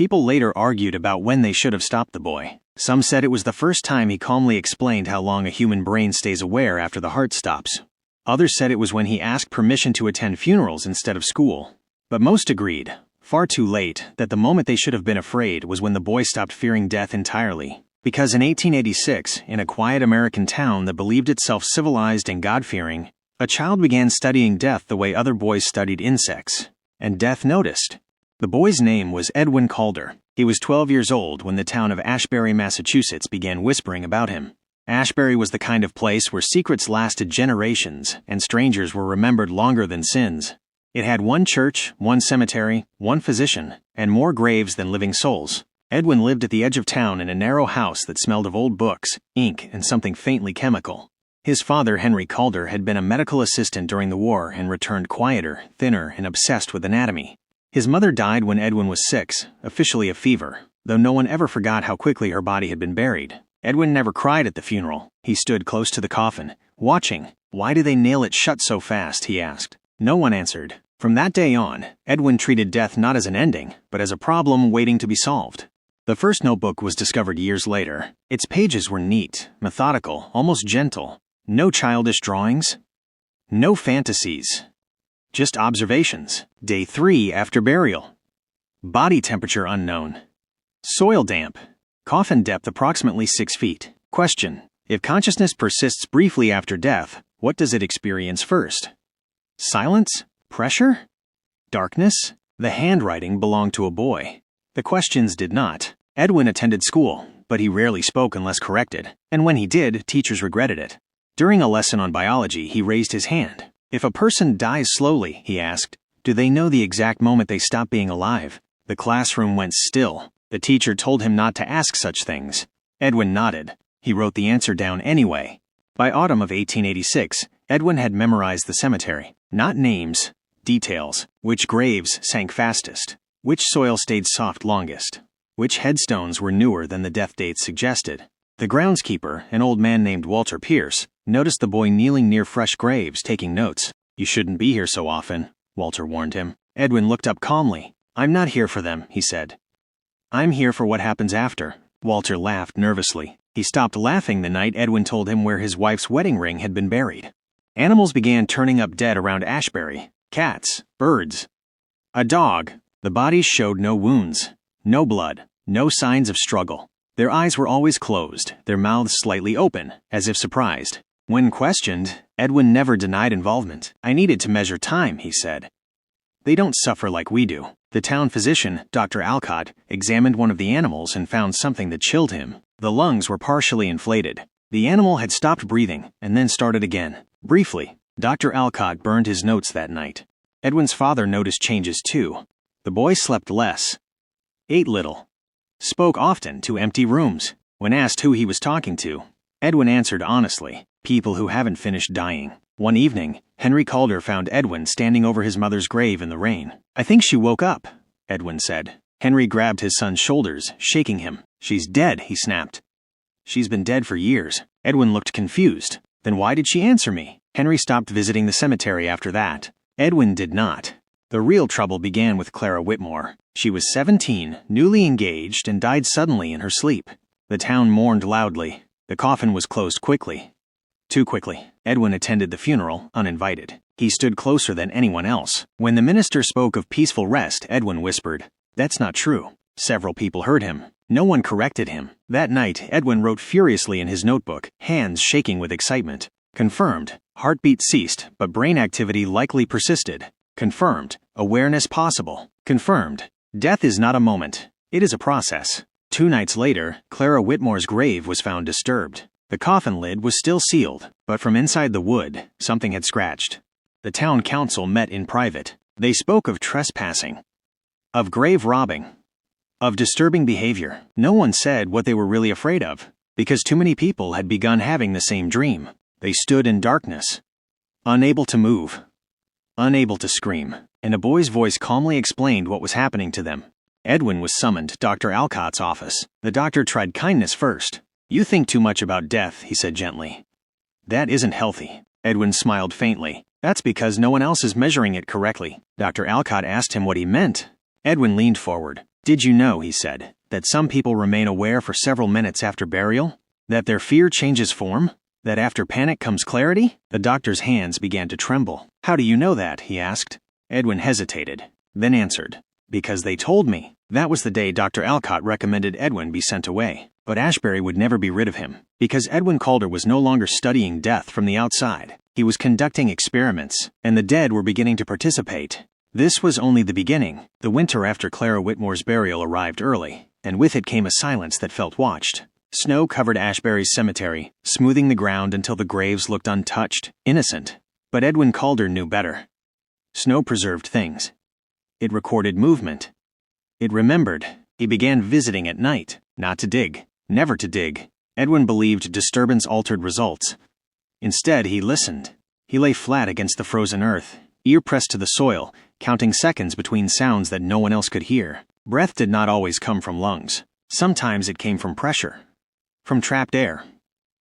People later argued about when they should have stopped the boy. Some said it was the first time he calmly explained how long a human brain stays aware after the heart stops. Others said it was when he asked permission to attend funerals instead of school. But most agreed, far too late, that the moment they should have been afraid was when the boy stopped fearing death entirely. Because in 1886, in a quiet American town that believed itself civilized and God-fearing, a child began studying death the way other boys studied insects. And death noticed. The boy's name was Edwin Calder. He was 12 years old when the town of Ashbury, Massachusetts began whispering about him. Ashbury was the kind of place where secrets lasted generations and strangers were remembered longer than sins. It had one church, one cemetery, one physician, and more graves than living souls. Edwin lived at the edge of town in a narrow house that smelled of old books, ink, and something faintly chemical. His father, Henry Calder, had been a medical assistant during the war and returned quieter, thinner, and obsessed with anatomy. His mother died when Edwin was 6, officially of fever, though no one ever forgot how quickly her body had been buried. Edwin never cried at the funeral. He stood close to the coffin, watching. Why do they nail it shut so fast, he asked. No one answered. From that day on, Edwin treated death not as an ending, but as a problem waiting to be solved. The first notebook was discovered years later. Its pages were neat, methodical, almost gentle. No childish drawings. No fantasies. Just observations. Day 3 after burial. Body temperature unknown. Soil damp. Coffin depth approximately 6 feet. Question: if consciousness persists briefly after death, what does it experience first? Silence? Pressure? Darkness? The handwriting belonged to a boy. The questions did not. Edwin attended school, but he rarely spoke unless corrected, and when he did, teachers regretted it. During a lesson on biology, he raised his hand. If a person dies slowly, he asked, do they know the exact moment they stop being alive? The classroom went still. The teacher told him not to ask such things. Edwin nodded. He wrote the answer down anyway. By autumn of 1886, Edwin had memorized the cemetery. Not names, details. Which graves sank fastest. Which soil stayed soft longest. Which headstones were newer than the death dates suggested. The groundskeeper, an old man named Walter Pierce, noticed the boy kneeling near fresh graves taking notes. You shouldn't be here so often, Walter warned him. Edwin looked up calmly. I'm not here for them, he said. I'm here for what happens after. Walter laughed nervously. He stopped laughing the night Edwin told him where his wife's wedding ring had been buried. Animals began turning up dead around Ashbury. Cats, birds. A dog. The bodies showed no wounds, no blood, no signs of struggle. Their eyes were always closed, their mouths slightly open, as if surprised. When questioned, Edwin never denied involvement. I needed to measure time, he said. They don't suffer like we do. The town physician, Dr. Alcott, examined one of the animals and found something that chilled him. The lungs were partially inflated. The animal had stopped breathing and then started again. Briefly, Dr. Alcott burned his notes that night. Edwin's father noticed changes too. The boy slept less, ate little, spoke often to empty rooms. When asked who he was talking to, Edwin answered honestly, people who haven't finished dying. One evening, Henry Calder found Edwin standing over his mother's grave in the rain. I think she woke up, Edwin said. Henry grabbed his son's shoulders, shaking him. She's dead, he snapped. She's been dead for years. Edwin looked confused. Then why did she answer me? Henry stopped visiting the cemetery after that. Edwin did not. The real trouble began with Clara Whitmore. She was 17, newly engaged, and died suddenly in her sleep. The town mourned loudly. The coffin was closed quickly. Too quickly. Edwin attended the funeral, uninvited. He stood closer than anyone else. When the minister spoke of peaceful rest, Edwin whispered, "That's not true." Several people heard him. No one corrected him. That night, Edwin wrote furiously in his notebook, hands shaking with excitement. Confirmed. Heartbeat ceased, but brain activity likely persisted. Confirmed. Awareness possible. Confirmed. Death is not a moment. It is a process. 2 nights later, Clara Whitmore's grave was found disturbed. The coffin lid was still sealed, but from inside the wood, something had scratched. The town council met in private. They spoke of trespassing, of grave robbing, of disturbing behavior. No one said what they were really afraid of, because too many people had begun having the same dream. They stood in darkness, unable to move, unable to scream, and a boy's voice calmly explained what was happening to them. Edwin was summoned to Dr. Alcott's office. The doctor tried kindness first. You think too much about death, he said gently. That isn't healthy. Edwin smiled faintly. That's because no one else is measuring it correctly. Dr. Alcott asked him what he meant. Edwin leaned forward. Did you know, he said, that some people remain aware for several minutes after burial? That their fear changes form? That after panic comes clarity? The doctor's hands began to tremble. How do you know that? He asked. Edwin hesitated, then answered. Because they told me. That was the day Dr. Alcott recommended Edwin be sent away. But Ashbury would never be rid of him, because Edwin Calder was no longer studying death from the outside. He was conducting experiments, and the dead were beginning to participate. This was only the beginning. The winter after Clara Whitmore's burial arrived early, and with it came a silence that felt watched. Snow covered Ashbury's cemetery, smoothing the ground until the graves looked untouched, innocent. But Edwin Calder knew better. Snow preserved things. It recorded movement. It remembered. He began visiting at night, not to dig, never to dig. Edwin believed disturbance altered results. Instead, he listened. He lay flat against the frozen earth, ear pressed to the soil, counting seconds between sounds that no one else could hear. Breath did not always come from lungs. Sometimes it came from pressure, from trapped air,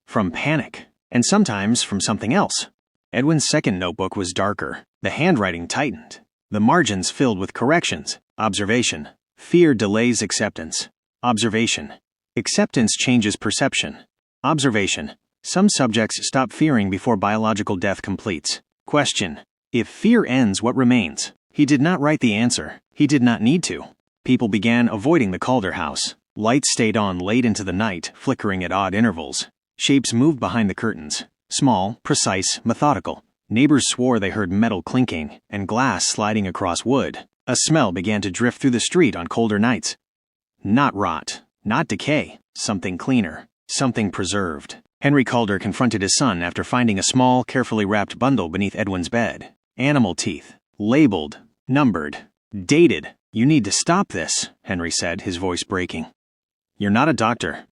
from panic, and sometimes from something else. Edwin's second notebook was darker. The handwriting tightened. The margins filled with corrections. Observation. Fear delays acceptance. Observation. Acceptance changes perception. Observation. Some subjects stop fearing before biological death completes. Question. If fear ends, what remains? He did not write the answer. He did not need to. People began avoiding the Calder house. Lights stayed on late into the night, flickering at odd intervals. Shapes moved behind the curtains. Small, precise, methodical. Neighbors swore they heard metal clinking and glass sliding across wood. A smell began to drift through the street on colder nights. Not rot, not decay, something cleaner, something preserved. Henry Calder confronted his son after finding a small, carefully wrapped bundle beneath Edwin's bed. Animal teeth. Labeled. Numbered. Dated. You need to stop this, Henry said, his voice breaking. You're not a doctor.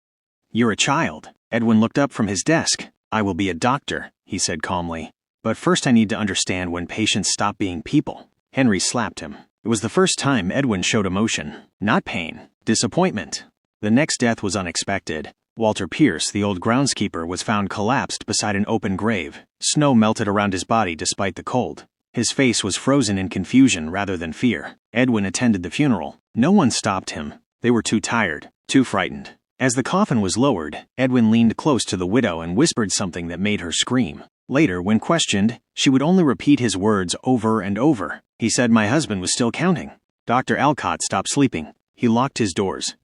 You're a child. Edwin looked up from his desk. I will be a doctor, he said calmly. But first I need to understand when patients stop being people. Henry slapped him. It was the first time Edwin showed emotion. Not pain. Disappointment. The next death was unexpected. Walter Pierce, the old groundskeeper, was found collapsed beside an open grave. Snow melted around his body despite the cold. His face was frozen in confusion rather than fear. Edwin attended the funeral. No one stopped him. They were too tired, too frightened. As the coffin was lowered, Edwin leaned close to the widow and whispered something that made her scream. Later, when questioned, she would only repeat his words over and over. He said my husband was still counting. Dr. Alcott stopped sleeping. He locked his doors.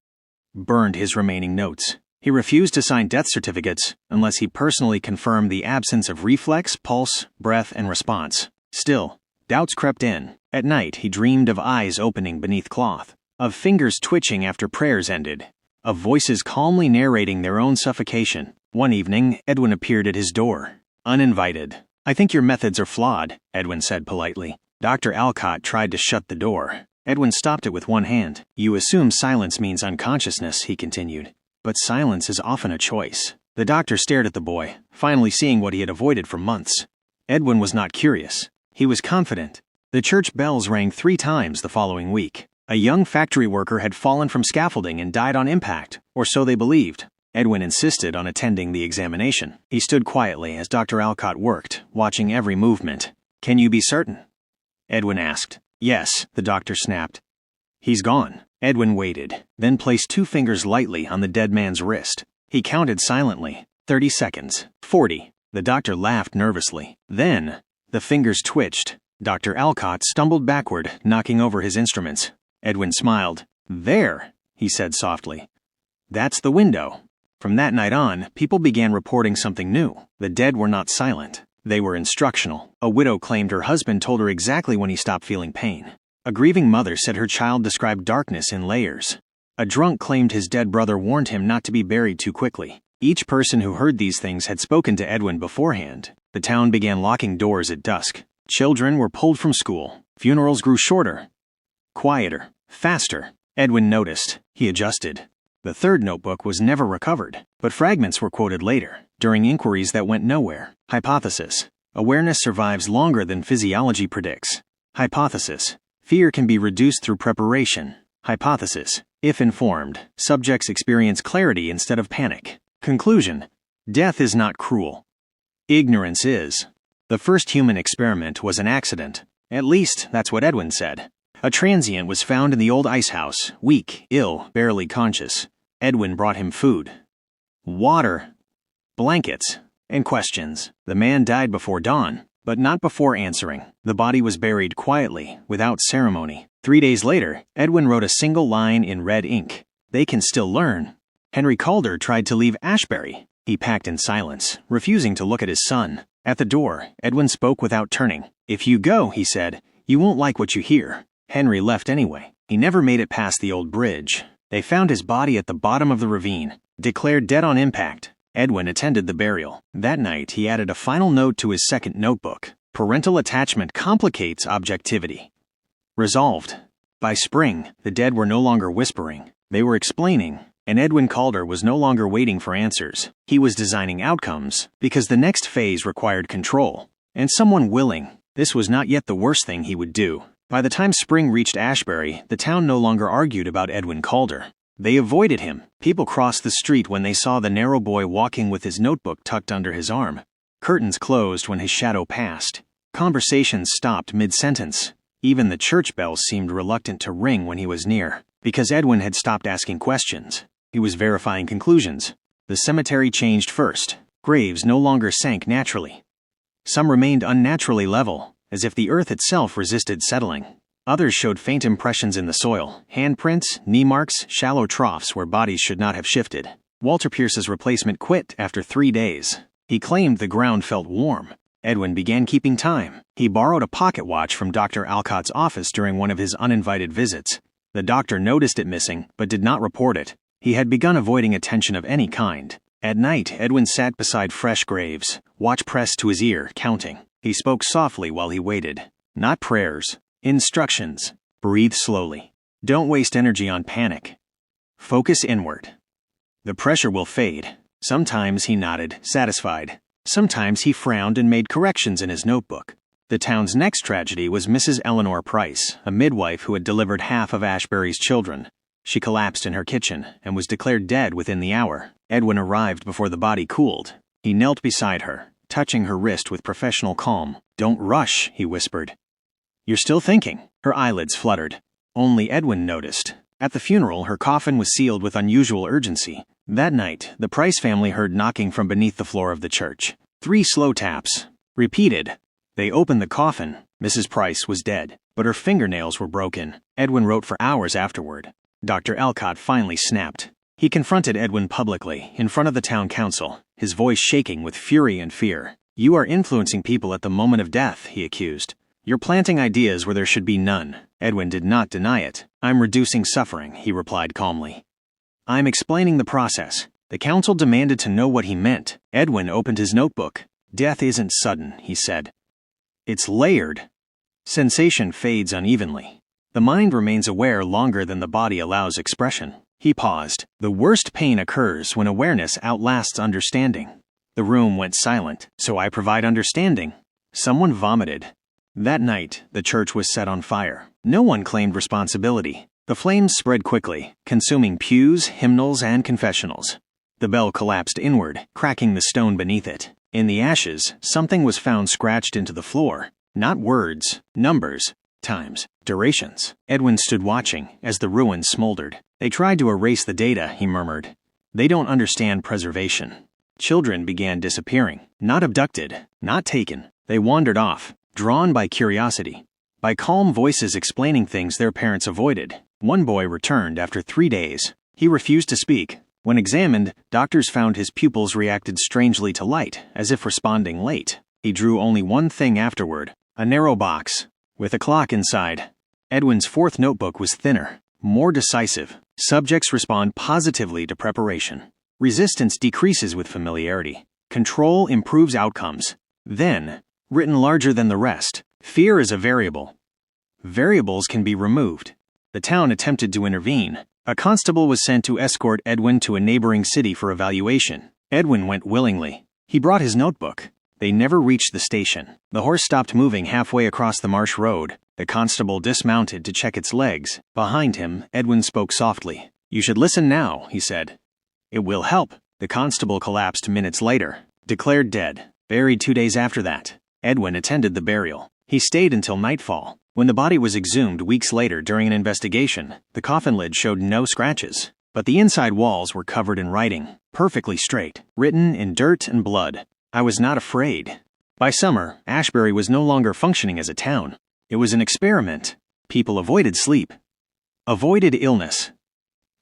Burned his remaining notes. He refused to sign death certificates unless he personally confirmed the absence of reflex, pulse, breath, and response. Still, doubts crept in. At night, he dreamed of eyes opening beneath cloth, of fingers twitching after prayers ended, of voices calmly narrating their own suffocation. One evening, Edwin appeared at his door. Uninvited. I think your methods are flawed, Edwin said politely. Dr. Alcott tried to shut the door. Edwin stopped it with one hand. You assume silence means unconsciousness, he continued. But silence is often a choice. The doctor stared at the boy, finally seeing what he had avoided for months. Edwin was not curious. He was confident. The church bells rang 3 times the following week. A young factory worker had fallen from scaffolding and died on impact, or so they believed. Edwin insisted on attending the examination. He stood quietly as Dr. Alcott worked, watching every movement. Can you be certain? Edwin asked. Yes, the doctor snapped. He's gone. Edwin waited, then placed 2 fingers lightly on the dead man's wrist. He counted silently. 30 seconds. 40. The doctor laughed nervously. Then, the fingers twitched. Dr. Alcott stumbled backward, knocking over his instruments. Edwin smiled. There, he said softly. That's the window. From that night on, people began reporting something new. The dead were not silent. They were instructional. A widow claimed her husband told her exactly when he stopped feeling pain. A grieving mother said her child described darkness in layers. A drunk claimed his dead brother warned him not to be buried too quickly. Each person who heard these things had spoken to Edwin beforehand. The town began locking doors at dusk. Children were pulled from school. Funerals grew shorter, quieter, faster. Edwin noticed. He adjusted. The third notebook was never recovered, but fragments were quoted later, during inquiries that went nowhere. Hypothesis. Awareness survives longer than physiology predicts. Hypothesis. Fear can be reduced through preparation. Hypothesis. If informed, subjects experience clarity instead of panic. Conclusion. Death is not cruel. Ignorance is. The first human experiment was an accident. At least, that's what Edwin said. A transient was found in the old ice house, weak, ill, barely conscious. Edwin brought him food, water, blankets, and questions. The man died before dawn, but not before answering. The body was buried quietly, without ceremony. 3 days later, Edwin wrote a single line in red ink. They can still learn. Henry Calder tried to leave Ashbury. He packed in silence, refusing to look at his son. At the door, Edwin spoke without turning. "If you go," he said, "you won't like what you hear." Henry left anyway. He never made it past the old bridge. They found his body at the bottom of the ravine, declared dead on impact. Edwin attended the burial. That night, he added a final note to his second notebook. Parental attachment complicates objectivity. Resolved. By spring, the dead were no longer whispering. They were explaining, and Edwin Calder was no longer waiting for answers. He was designing outcomes, because the next phase required control, and someone willing. This was not yet the worst thing he would do. By the time spring reached Ashbury, the town no longer argued about Edwin Calder. They avoided him. People crossed the street when they saw the narrow boy walking with his notebook tucked under his arm. Curtains closed when his shadow passed. Conversations stopped mid-sentence. Even the church bells seemed reluctant to ring when he was near, because Edwin had stopped asking questions. He was verifying conclusions. The cemetery changed first. Graves no longer sank naturally. Some remained unnaturally level, as if the earth itself resisted settling. Others showed faint impressions in the soil, handprints, knee marks, shallow troughs where bodies should not have shifted. Walter Pierce's replacement quit after 3 days. He claimed the ground felt warm. Edwin began keeping time. He borrowed a pocket watch from Dr. Alcott's office during one of his uninvited visits. The doctor noticed it missing, but did not report it. He had begun avoiding attention of any kind. At night, Edwin sat beside fresh graves, watch pressed to his ear, counting. He spoke softly while he waited. Not prayers. Instructions. Breathe slowly. Don't waste energy on panic. Focus inward. The pressure will fade. Sometimes he nodded, satisfied. Sometimes he frowned and made corrections in his notebook. The town's next tragedy was Mrs. Eleanor Price, a midwife who had delivered half of Ashbury's children. She collapsed in her kitchen and was declared dead within the hour. Edwin arrived before the body cooled. He knelt beside her, touching her wrist with professional calm. "Don't rush," he whispered. "You're still thinking." Her eyelids fluttered. Only Edwin noticed. At the funeral, her coffin was sealed with unusual urgency. That night, the Price family heard knocking from beneath the floor of the church. 3 slow taps. Repeated. They opened the coffin. Mrs. Price was dead, but her fingernails were broken. Edwin wrote for hours afterward. Dr. Alcott finally snapped. He confronted Edwin publicly, in front of the town council, his voice shaking with fury and fear. "You are influencing people at the moment of death," he accused. "You're planting ideas where there should be none." Edwin did not deny it. "I'm reducing suffering," he replied calmly. "I'm explaining the process." The council demanded to know what he meant. Edwin opened his notebook. "Death isn't sudden," he said. "It's layered." Sensation fades unevenly. The mind remains aware longer than the body allows expression. He paused. "The worst pain occurs when awareness outlasts understanding." The room went silent. "So I provide understanding." Someone vomited. That night, the church was set on fire. No one claimed responsibility. The flames spread quickly, consuming pews, hymnals, and confessionals. The bell collapsed inward, cracking the stone beneath it. In the ashes, something was found scratched into the floor. Not words, numbers, times, durations. Edwin stood watching as the ruins smoldered. "They tried to erase the data," he murmured. "They don't understand preservation." Children began disappearing. Not abducted, not taken. They wandered off, drawn by curiosity, by calm voices explaining things their parents avoided. One boy returned after 3 days. He refused to speak. When examined, doctors found his pupils reacted strangely to light, as if responding late. He drew only one thing afterward, a narrow box, with a clock inside. Edwin's 4th notebook was thinner, more decisive. Subjects respond positively to preparation. Resistance decreases with familiarity. Control improves outcomes. Then, written larger than the rest, fear is a variable. Variables can be removed. The town attempted to intervene. A constable was sent to escort Edwin to a neighboring city for evaluation. Edwin went willingly. He brought his notebook. They never reached the station. The horse stopped moving halfway across the marsh road. The constable dismounted to check its legs. Behind him, Edwin spoke softly. "You should listen now," he said. "It will help." The constable collapsed minutes later, declared dead, buried 2 days after that. Edwin attended the burial. He stayed until nightfall. When the body was exhumed weeks later during an investigation, the coffin lid showed no scratches, but the inside walls were covered in writing, perfectly straight, written in dirt and blood. I was not afraid. By summer, Ashbury was no longer functioning as a town. It was an experiment. People avoided sleep, avoided illness,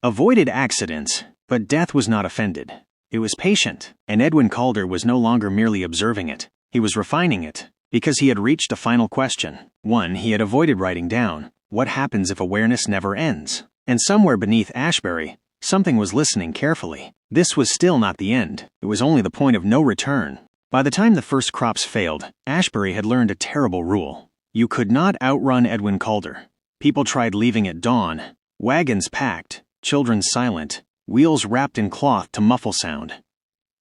avoided accidents, but death was not offended. It was patient, and Edwin Calder was no longer merely observing it. He was refining it, because he had reached a final question, one he had avoided writing down. What happens if awareness never ends? And somewhere beneath Ashbury, something was listening carefully. This was still not the end. It was only the point of no return. By the time the first crops failed, Ashbury had learned a terrible rule. You could not outrun Edwin Calder. People tried leaving at dawn, wagons packed, children silent, wheels wrapped in cloth to muffle sound.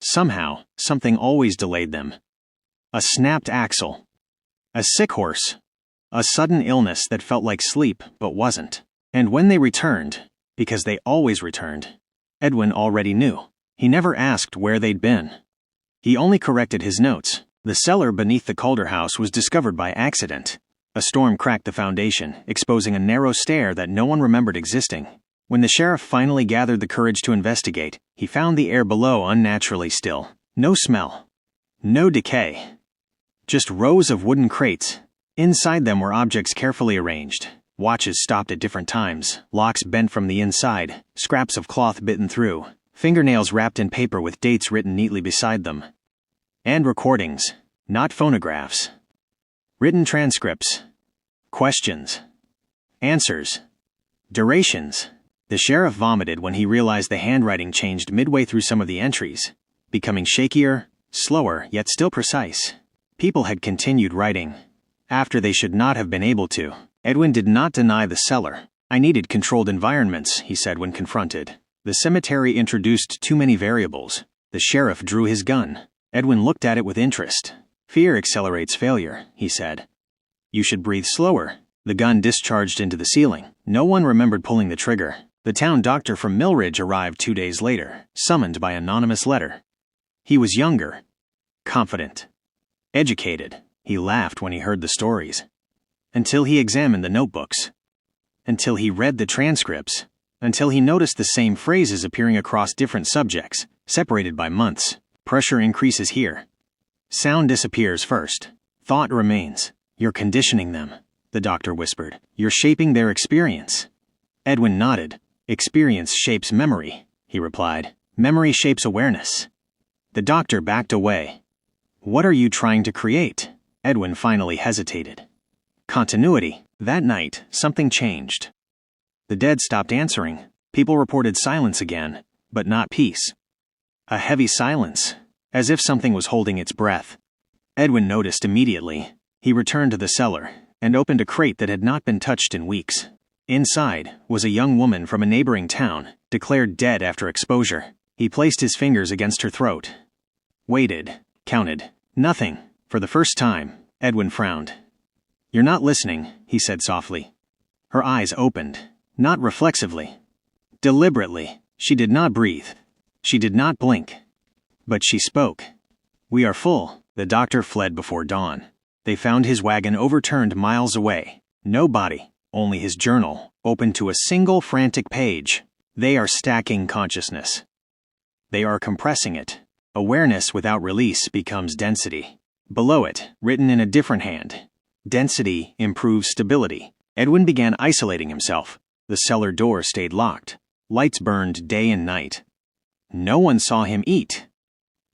Somehow, something always delayed them. A snapped axle, a sick horse, a sudden illness that felt like sleep but wasn't. And when they returned, because they always returned, Edwin already knew. He never asked where they'd been. He only corrected his notes. The cellar beneath the Calder house was discovered by accident. A storm cracked the foundation, exposing a narrow stair that no one remembered existing. When the sheriff finally gathered the courage to investigate, he found the air below unnaturally still. No smell. No decay. Just rows of wooden crates. Inside them were objects carefully arranged. Watches stopped at different times, locks bent from the inside, scraps of cloth bitten through, fingernails wrapped in paper with dates written neatly beside them. And recordings, not phonographs. Written transcripts. Questions. Answers. Durations. The sheriff vomited when he realized the handwriting changed midway through some of the entries, becoming shakier, slower, yet still precise. People had continued writing, after they should not have been able to. Edwin did not deny the cellar. I needed controlled environments, he said when confronted. The cemetery introduced too many variables. The sheriff drew his gun. Edwin looked at it with interest. Fear accelerates failure, he said. You should breathe slower. The gun discharged into the ceiling. No one remembered pulling the trigger. The town doctor from Millridge arrived 2 days later, summoned by anonymous letter. He was younger, confident, educated. He laughed when he heard the stories. Until he examined the notebooks. Until he read the transcripts. Until he noticed the same phrases appearing across different subjects, separated by months. Pressure increases here. Sound disappears first. Thought remains. You're conditioning them, the doctor whispered. You're shaping their experience. Edwin nodded. Experience shapes memory, he replied. Memory shapes awareness. The doctor backed away. What are you trying to create? Edwin finally hesitated. Continuity. That night, something changed. The dead stopped answering. People reported silence again, but not peace. A heavy silence, as if something was holding its breath. Edwin noticed immediately. He returned to the cellar and opened a crate that had not been touched in weeks. Inside was a young woman from a neighboring town, declared dead after exposure. He placed his fingers against her throat. Waited, counted. Nothing. For the first time, Edwin frowned. You're not listening, he said softly. Her eyes opened, not reflexively. Deliberately. She did not breathe. She did not blink. But she spoke. We are full. The doctor fled before dawn. They found his wagon overturned miles away. No body, only his journal, open to a single frantic page. They are stacking consciousness. They are compressing it. Awareness without release becomes density. Below it, written in a different hand, density improves stability. Edwin began isolating himself. The cellar door stayed locked. Lights burned day and night. No one saw him eat.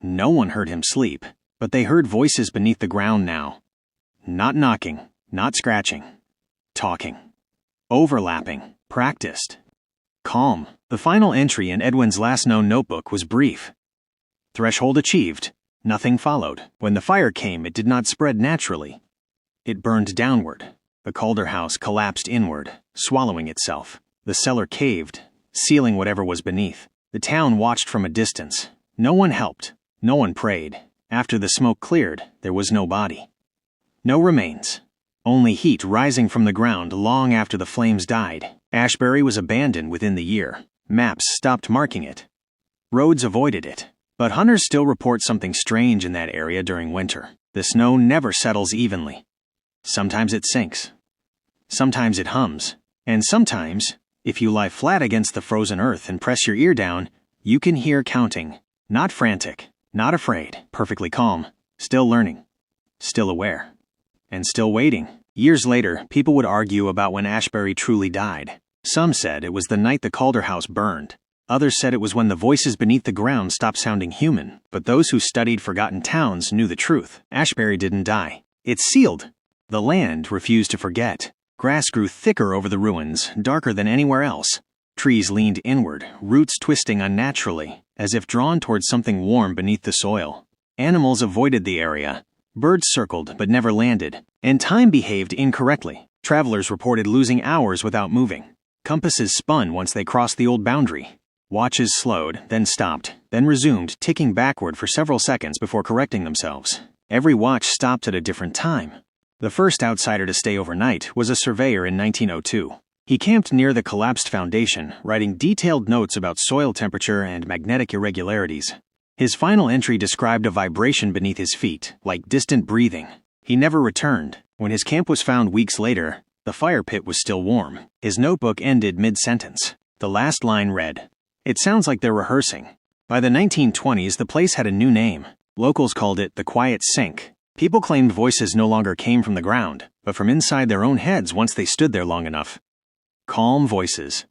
No one heard him sleep. But they heard voices beneath the ground now. Not knocking, not scratching. Talking. Overlapping. Practiced. Calm. The final entry in Edwin's last known notebook was brief. Threshold achieved. Nothing followed. When the fire came, it did not spread naturally. It burned downward. The Calder house collapsed inward, swallowing itself. The cellar caved, sealing whatever was beneath. The town watched from a distance. No one helped. No one prayed. After the smoke cleared, there was no body. No remains. Only heat rising from the ground long after the flames died. Ashbury was abandoned within the year. Maps stopped marking it. Roads avoided it. But hunters still report something strange in that area during winter. The snow never settles evenly. Sometimes it sinks. Sometimes it hums. And sometimes, if you lie flat against the frozen earth and press your ear down, you can hear counting. Not frantic, not afraid, perfectly calm, still learning, still aware, and still waiting. Years later, people would argue about when Ashbury truly died. Some said it was the night the Calder house burned. Others said it was when the voices beneath the ground stopped sounding human. But those who studied forgotten towns knew the truth. Ashbury didn't die. It's sealed. The land refused to forget. Grass grew thicker over the ruins, darker than anywhere else. Trees leaned inward, roots twisting unnaturally, as if drawn towards something warm beneath the soil. Animals avoided the area. Birds circled but never landed, and time behaved incorrectly. Travelers reported losing hours without moving. Compasses spun once they crossed the old boundary. Watches slowed, then stopped, then resumed, ticking backward for several seconds before correcting themselves. Every watch stopped at a different time. The first outsider to stay overnight was a surveyor in 1902. He camped near the collapsed foundation, writing detailed notes about soil temperature and magnetic irregularities. His final entry described a vibration beneath his feet, like distant breathing. He never returned. When his camp was found weeks later, the fire pit was still warm. His notebook ended mid-sentence. The last line read, "It sounds like they're rehearsing." By the 1920s, the place had a new name. Locals called it the Quiet Sink. People claimed voices no longer came from the ground, but from inside their own heads once they stood there long enough. Calm voices.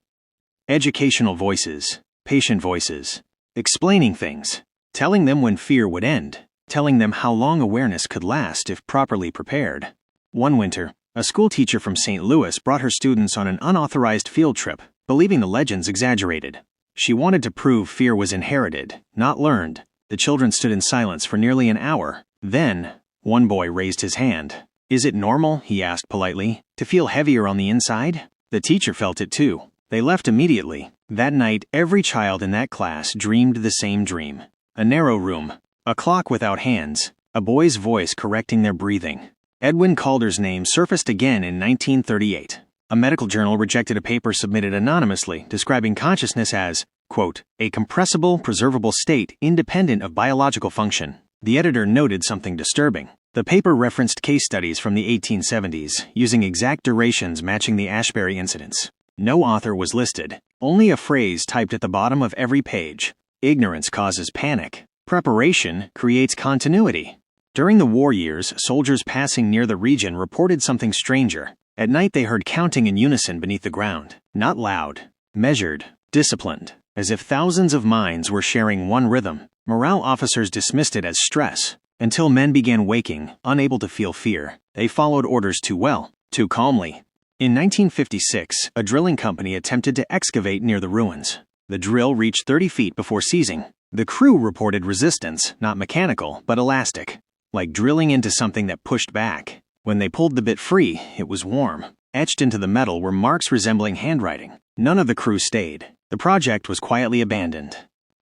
Educational voices. Patient voices. Explaining things. Telling them when fear would end. Telling them how long awareness could last if properly prepared. One winter, a schoolteacher from St. Louis brought her students on an unauthorized field trip, believing the legends exaggerated. She wanted to prove fear was inherited, not learned. The children stood in silence for nearly an hour. Then, one boy raised his hand. "Is it normal," he asked politely, "to feel heavier on the inside?" The teacher felt it too. They left immediately. That night, every child in that class dreamed the same dream. A narrow room, a clock without hands, a boy's voice correcting their breathing. Edwin Calder's name surfaced again in 1938. A medical journal rejected a paper submitted anonymously describing consciousness as, quote, "a compressible, preservable state independent of biological function." The editor noted something disturbing. The paper referenced case studies from the 1870s, using exact durations matching the Ashbury incidents. No author was listed, only a phrase typed at the bottom of every page. Ignorance causes panic. Preparation creates continuity. During the war years, soldiers passing near the region reported something stranger. At night they heard counting in unison beneath the ground. Not loud, measured, disciplined, as if thousands of minds were sharing one rhythm. Morale officers dismissed it as stress, until men began waking, unable to feel fear. They followed orders too well, too calmly. In 1956, a drilling company attempted to excavate near the ruins. The drill reached 30 feet before seizing. The crew reported resistance, not mechanical, but elastic, like drilling into something that pushed back. When they pulled the bit free, it was warm. Etched into the metal were marks resembling handwriting. None of the crew stayed. The project was quietly abandoned.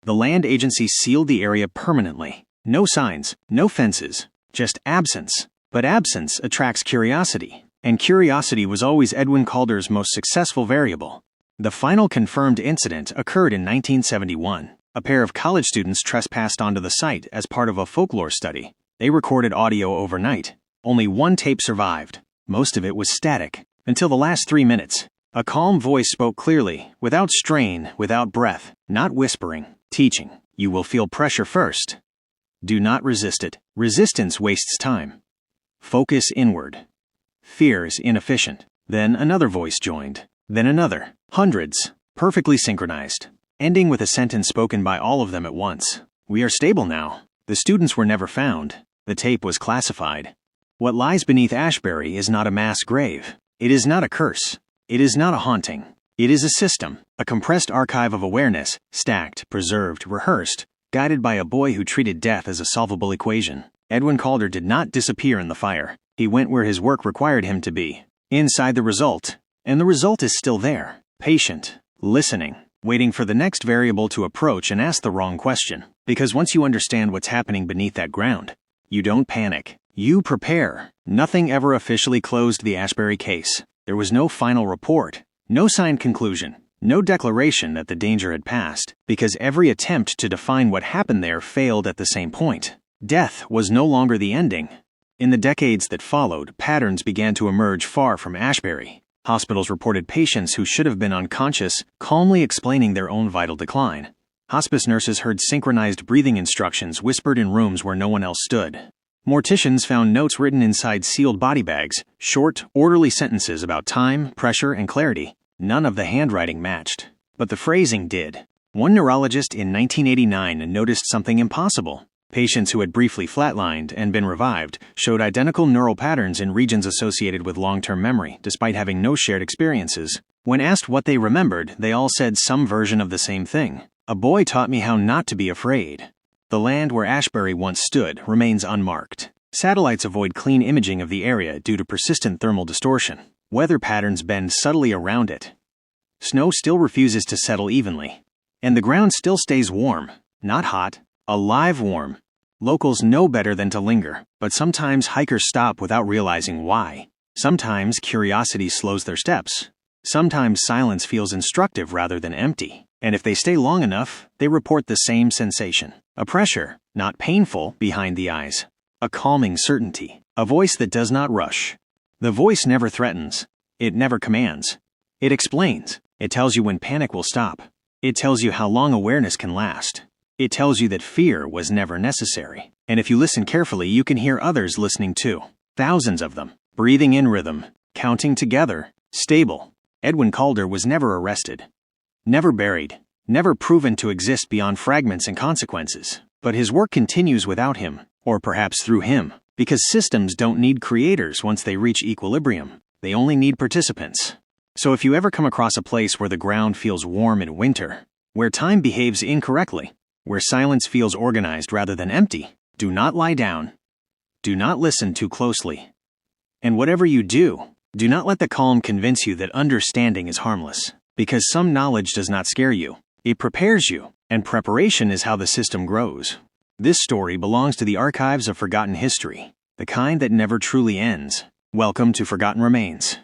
The land agency sealed the area permanently. No signs, no fences, just absence. But absence attracts curiosity, and curiosity was always Edwin Calder's most successful variable. The final confirmed incident occurred in 1971. A pair of college students trespassed onto the site as part of a folklore study. They recorded audio overnight. Only one tape survived. Most of it was static, until the last 3 minutes. A calm voice spoke clearly, without strain, without breath, not whispering, teaching. You will feel pressure first. Do not resist it. Resistance wastes time. Focus inward. Fear is inefficient. Then another voice joined. Then another. Hundreds. Perfectly synchronized. Ending with a sentence spoken by all of them at once. We are stable now. The students were never found. The tape was classified. What lies beneath Ashbury is not a mass grave. It is not a curse. It is not a haunting. It is a system, a compressed archive of awareness, stacked, preserved, rehearsed, guided by a boy who treated death as a solvable equation. Edwin Calder did not disappear in the fire. He went where his work required him to be, inside the result. And the result is still there, patient, listening, waiting for the next variable to approach and ask the wrong question. Because once you understand what's happening beneath that ground, you don't panic. You prepare. Nothing ever officially closed the Ashbury case. There was no final report, no signed conclusion, no declaration that the danger had passed, because every attempt to define what happened there failed at the same point. Death was no longer the ending. In the decades that followed, patterns began to emerge far from Ashbury. Hospitals reported patients who should have been unconscious calmly explaining their own vital decline. Hospice nurses heard synchronized breathing instructions whispered in rooms where no one else stood. Morticians found notes written inside sealed body bags, short, orderly sentences about time, pressure, and clarity. None of the handwriting matched, but the phrasing did. One neurologist in 1989 noticed something impossible. Patients who had briefly flatlined and been revived showed identical neural patterns in regions associated with long-term memory, despite having no shared experiences. When asked what they remembered, they all said some version of the same thing. "A boy taught me how not to be afraid." The land where Ashbury once stood remains unmarked. Satellites avoid clean imaging of the area due to persistent thermal distortion. Weather patterns bend subtly around it. Snow still refuses to settle evenly. And the ground still stays warm, not hot, alive warm. Locals know better than to linger, but sometimes hikers stop without realizing why. Sometimes curiosity slows their steps. Sometimes silence feels instructive rather than empty. And if they stay long enough, they report the same sensation. A pressure, not painful, behind the eyes. A calming certainty. A voice that does not rush. The voice never threatens. It never commands. It explains. It tells you when panic will stop. It tells you how long awareness can last. It tells you that fear was never necessary. And if you listen carefully, you can hear others listening too. Thousands of them, breathing in rhythm, counting together, stable. Edwin Calder was never arrested. Never buried. Never proven to exist beyond fragments and consequences. But his work continues without him, or perhaps through him, because systems don't need creators once they reach equilibrium. They only need participants. So if you ever come across a place where the ground feels warm in winter, where time behaves incorrectly, where silence feels organized rather than empty, do not lie down. Do not listen too closely. And whatever you do, do not let the calm convince you that understanding is harmless, because some knowledge does not scare you. It prepares you, and preparation is how the system grows. This story belongs to the archives of forgotten history, the kind that never truly ends. Welcome to Forgotten Remains.